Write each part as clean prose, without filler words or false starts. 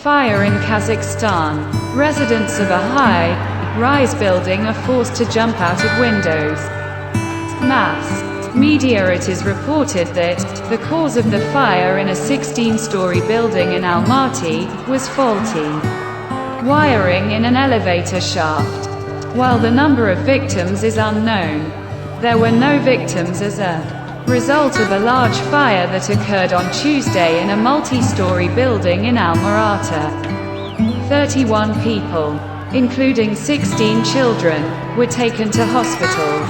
Fire in Kazakhstan. Residents of a high-rise building are forced to jump out of windows. Mass media. It is reported that the cause of the fire in a 16-story building in Almaty was faulty wiring in an elevator shaft. While the number of victims is unknown, there were no victims as a result of a large fire that occurred on Tuesday in a multi-storey building in Alma-Ata. 31 people, including 16 children, were taken to hospitals.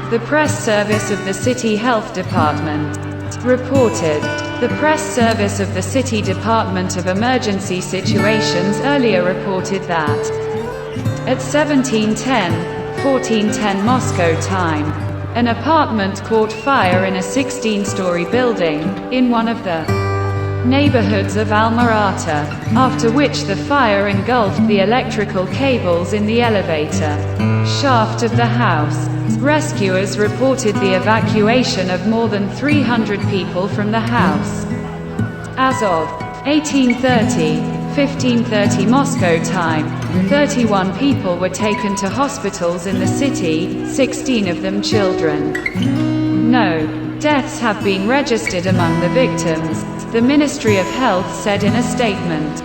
The press service of the City Health Department reported. The press service of the City Department of Emergency Situations earlier reported that at 14:10 Moscow time, an apartment caught fire in a 16-story building in one of the neighborhoods of Alma-Ata, after which the fire engulfed the electrical cables in the elevator shaft of the house. Rescuers reported the evacuation of more than 300 people from the house. As of 15:30 Moscow time, 31 people were taken to hospitals in the city, 16 of them children. No deaths have been registered among the victims, the Ministry of Health said in a statement.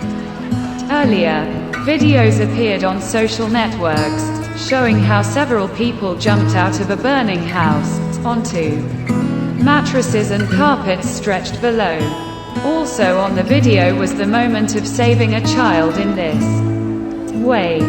Earlier, videos appeared on social networks, showing how several people jumped out of a burning house, onto mattresses and carpets stretched below. Also on the video was the moment of saving a child in this way.